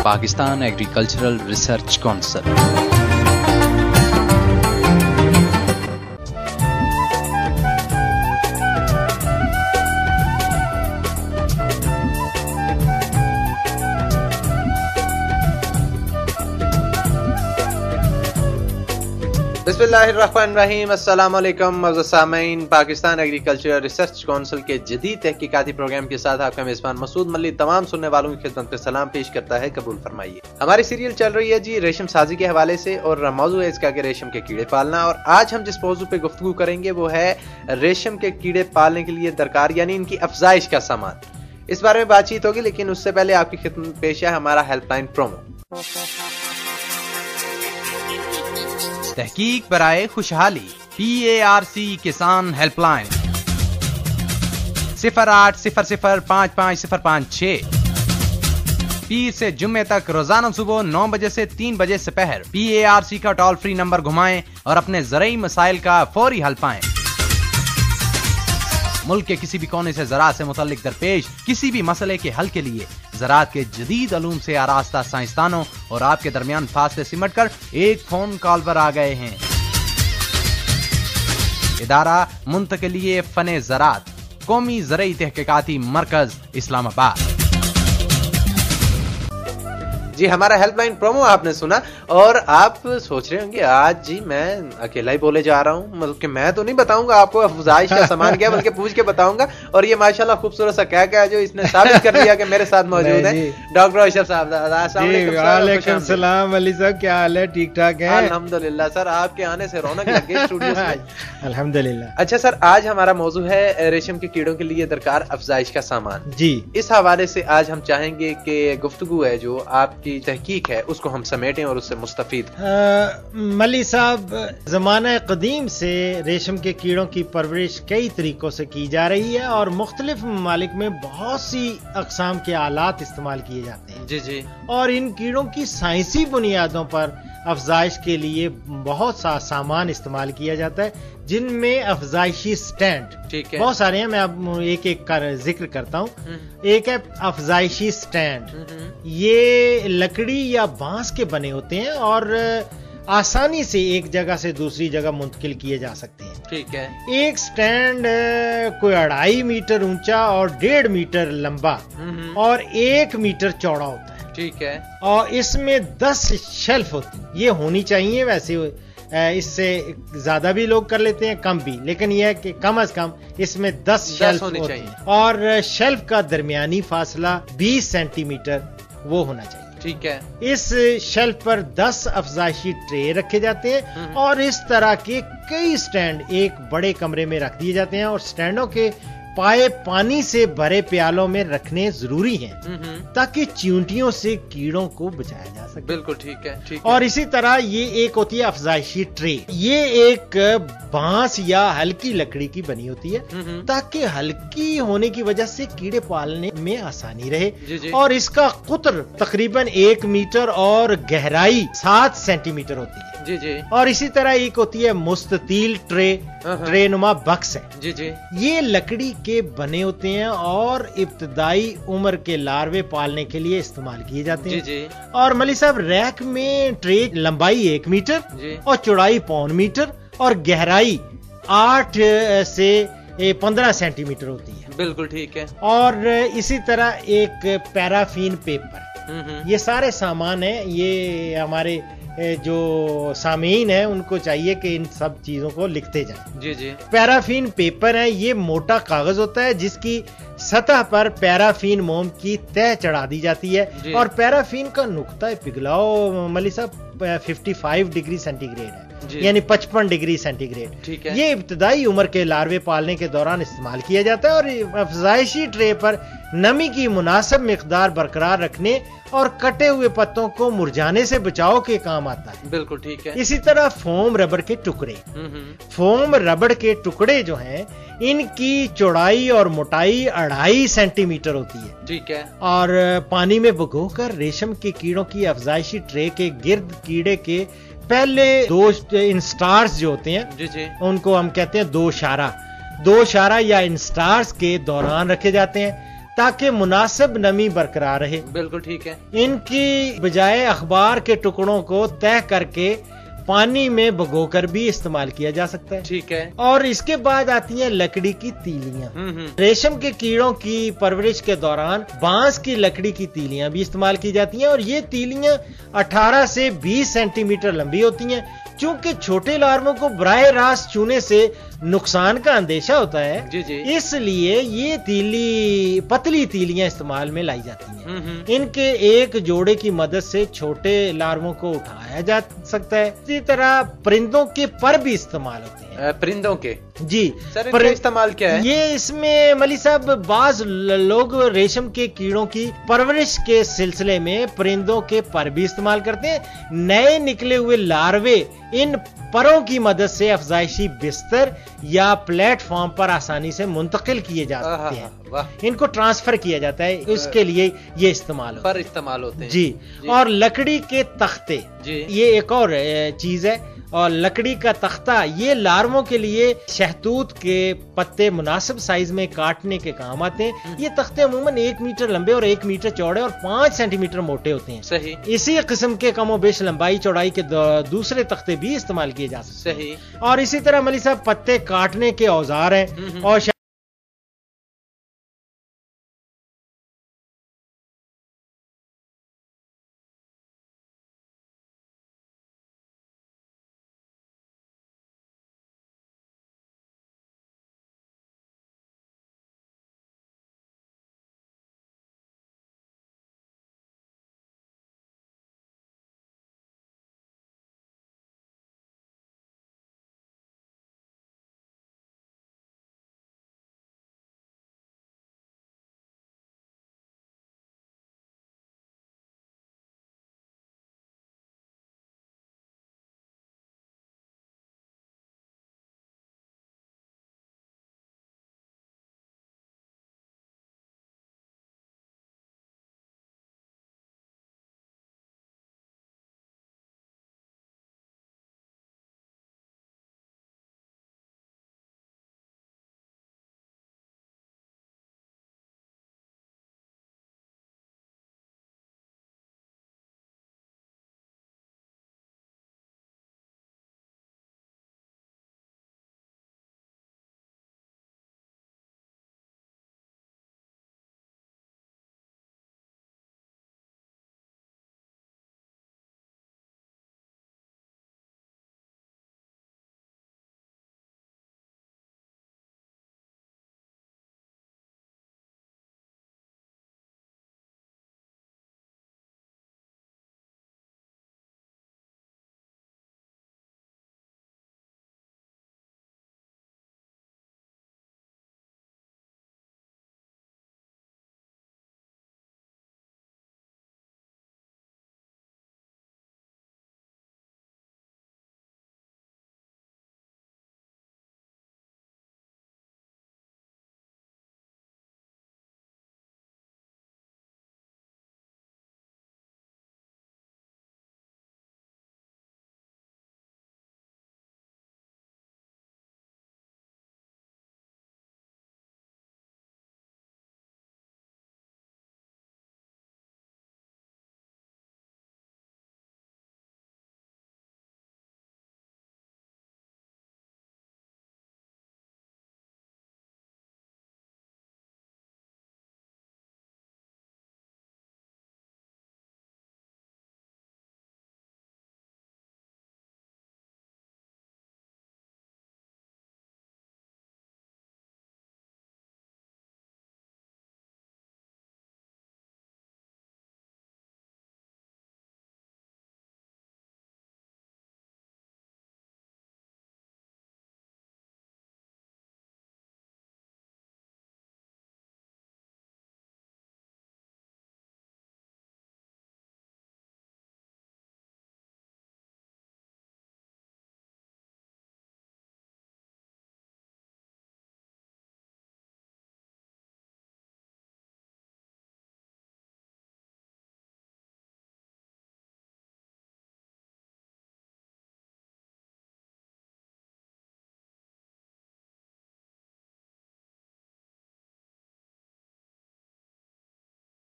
Pakistan agricultural research council. बिस्मिल्लाहिर्रहमानिर्रहीम। अस्सलाम वालेकुम मौजूद सामीन, पाकिस्तान एग्रीकल्चर रिसर्च काउंसिल के जदीद तहकीकाती प्रोग्राम के साथ आपका मेज़बान मसूद मल्ली तमाम सुनने वालों की खिदमत में सलाम पेश करता है। कबूल फरमाइए। हमारी सीरियल चल रही है जी रेशम साजी के हवाले से और मौजू है इसका कि रेशम के कीड़े पालना। और आज हम जिस मौजू पे गुफ्तगू करेंगे वो है रेशम के कीड़े पालने के लिए दरकार यानी इनकी अफजाइश का सामान। इस बारे में बातचीत होगी, लेकिन उससे पहले आपकी खिदमत में पेश है हमारा हेल्पलाइन प्रोमो। तहकीक बराए खुशहाली PARC किसान हेल्पलाइन 0800550556 पीर से जुम्मे तक रोजाना सुबह 9 बजे से 3 बजे से पहर PARC का टोल फ्री नंबर घुमाएं और अपने ज़राई मसाइल का फौरी हल पाएं। मुल्क के किसी भी कोने से ज़राअत से मुतल्लिक दरपेश किसी भी मसले के हल के लिए ज़राअत के जदीद अलूम से आरास्ता साइंसदानों और आपके दरमियान फासले सिमट कर एक फोन कॉल पर आ गए हैं। इदारा मुंतकिलिये फने ज़राअत, कौमी ज़रई तहकीकाती मरकज, इस्लामाबाद। जी हमारा हेल्पलाइन प्रोमो आपने सुना और आप सोच रहे होंगे आज जी मैं अकेला ही बोले जा रहा हूँ, मतलब कि मैं तो नहीं बताऊंगा आपको अफजाइश का सामान क्या, बल्कि पूछ के बताऊंगा। और ये माशाल्लाह खूबसूरत सा क्या जो इसने साबित कर दिया कि मेरे साथ मौजूद है डॉक्टर अशरफ साहब। वालेकुम सलाम अली साहब, क्या हाल है? ठीक ठाक है अल्हम्दुलिल्लाह सर, आपके आने से रौनक लग गई स्टूडियो में। अल्हम्दुलिल्लाह। अच्छा सर, आज हमारा मौजू है रेशम के कीड़ों के लिए दरकार अफजाइश का सामान। जी इस हवाले से आज हम चाहेंगे कि गुफ्तगू है जो आपकी तहकीक है उसको हम समेटें और उससे मुस्तफीद। मली साहब, ज़माना कदीम से रेशम के कीड़ों की परवरिश कई तरीकों से की जा रही है और मुख्तलिफ ममालिक में बहुत सी अक़साम के आलात इस्तेमाल किए जाते हैं। जी जी। और इन कीड़ों की साइंसी बुनियादों पर अफजाइश के लिए बहुत सा सामान इस्तेमाल किया जाता है, जिनमें अफजाइशी स्टैंड बहुत सारे हैं। मैं अब एक एक कर जिक्र करता हूँ। एक है अफजाइशी स्टैंड, ये लकड़ी या बांस के बने होते हैं और आसानी से एक जगह से दूसरी जगह मुंतकिल किए जा सकते हैं। ठीक है। एक स्टैंड कोई 2.5 मीटर ऊंचा और 1.5 मीटर लंबा और 1 मीटर चौड़ा होता है। ठीक है। और इसमें 10 शेल्फ होती है। ये होनी चाहिए, वैसे इससे ज्यादा भी लोग कर लेते हैं, कम भी, लेकिन यह है कि कम अज कम इसमें 10 शेल्फ होनी चाहिए। और शेल्फ का दरमियानी फासला 20 सेंटीमीटर वो होना चाहिए। ठीक है। इस शेल्फ पर 10 अफजाइशी ट्रे रखे जाते हैं और इस तरह के कई स्टैंड एक बड़े कमरे में रख दिए जाते हैं और स्टैंडों के पाए पानी से भरे प्यालों में रखने जरूरी हैं ताकि चींटियों से कीड़ों को बचाया जा सके। बिल्कुल ठीक है, ठीक है। और इसी तरह ये एक होती है अफजाइशी ट्रे। ये एक बांस या हल्की लकड़ी की बनी होती है ताकि हल्की होने की वजह से कीड़े पालने में आसानी रहे। जी। और इसका कुतर तकरीबन 1 मीटर और गहराई 7 सेंटीमीटर होती है। जी जी। और इसी तरह एक होती है मुस्ततील ट्रे नुमा बक्स है। जी जी। ये लकड़ी के बने होते हैं और इब्तदाई उम्र के लार्वे पालने के लिए इस्तेमाल किए जाते हैं। जी जी। और मली साहब, रैक में ट्रे लंबाई 1 मीटर और चौड़ाई 0.25 मीटर और गहराई 8 से 15 सेंटीमीटर होती है। बिल्कुल ठीक है। और इसी तरह एक पैराफीन पेपर, ये सारे सामान है। ये हमारे जो सामीन है उनको चाहिए कि इन सब चीजों को लिखते जाएं। जी जी। पैराफीन पेपर है, ये मोटा कागज होता है जिसकी सतह पर पैराफीन मोम की तह चढ़ा दी जाती है और पैराफीन का नुक्ता पिघलाओ मली साहब 55 डिग्री सेंटीग्रेड है, यानी 55 डिग्री सेंटीग्रेड। ठीक है। ये इब्तदाई उम्र के लार्वे पालने के दौरान इस्तेमाल किया जाता है और अफजाइशी ट्रे पर नमी की मुनासिब मिकदार बरकरार रखने और कटे हुए पत्तों को मुरझाने से बचाव के काम आता है। बिल्कुल ठीक है। इसी तरह फोम रबड़ के टुकड़े, फोम रबड़ के टुकड़े जो हैं इनकी चौड़ाई और मोटाई 2.5 सेंटीमीटर होती है। ठीक है। और पानी में भिगोकर रेशम के कीड़ों की अफजाइशी ट्रे के गिर्द कीड़े के पहले 2 इंस्टार्स जो होते हैं, जी जी, उनको हम कहते हैं 2 शारा या इंस्टार्स के दौरान रखे जाते हैं تاکہ مناسب نمی برقرار رہے. بالکل ٹھیک ہے. ان کی بجائے اخبار کے ٹکڑوں کو تہہ کر کے پانی میں بھگو کر بھی استعمال کیا جا سکتا ہے. ٹھیک ہے. اور اس کے بعد آتی ہیں لکڑی کی تیلیاں. ریشم کے کیڑوں کی پرورش کے دوران بانس کی لکڑی کی تیلیاں بھی استعمال کی جاتی ہیں اور یہ تیلیاں 18 سے 20 سینٹی میٹر لمبی ہوتی ہیں. چونکہ چھوٹے لارموں کو براہ راست چھونے سے نقصان کا اندیشہ ہوتا ہے، جی جی، اس لیے یہ پتلی تیلیاں استعمال میں لائی جاتی ہیں. ان کے ایک جوڑے کی مدد سے چھوٹے لارموں کو اٹھایا جا سکتا ہے. اسی طرح پرندوں کے پر بھی استعمال ہوتے ہیں. پرندوں کے؟ جی سر، ان کا استعمال کیا ہے؟ یہ اس میں ملی صاحب بعض لوگ ریشم کے کیڑوں کی پرورش کے سلسلے میں پرندوں کے پر بھی استعمال کرتے ہیں. نئے نکلے ہوئے لاروے ان پروں کی مدد سے افزائشی بستر یا پلیٹ فارم پر آسانی سے منتقل کیے جا سکتے ہیں. ان کو ٹرانسفر کیا جاتا ہے، اس کے لیے یہ استعمال ہوتے ہیں. جی. اور لکڑی کے تختے، یہ ایک اور چیز ہے. اور لکڑی کا تختہ یہ لارموں کے لیے شہتوت کے پتے مناسب سائز میں کاٹنے کے کام آتے ہیں. یہ تختے عموماً 1 میٹر لمبے اور 1 میٹر چوڑے اور 5 سینٹی میٹر موٹے ہوتے ہیں. صحیح. اسی قسم کے کم و بیش لمبائی چوڑائی کے دوسرے تختے بھی استعمال کیے جا سکتے ہیں. صحیح. اور اسی طرح ملی صاحب پتے کاٹنے کے اوزار ہیں اور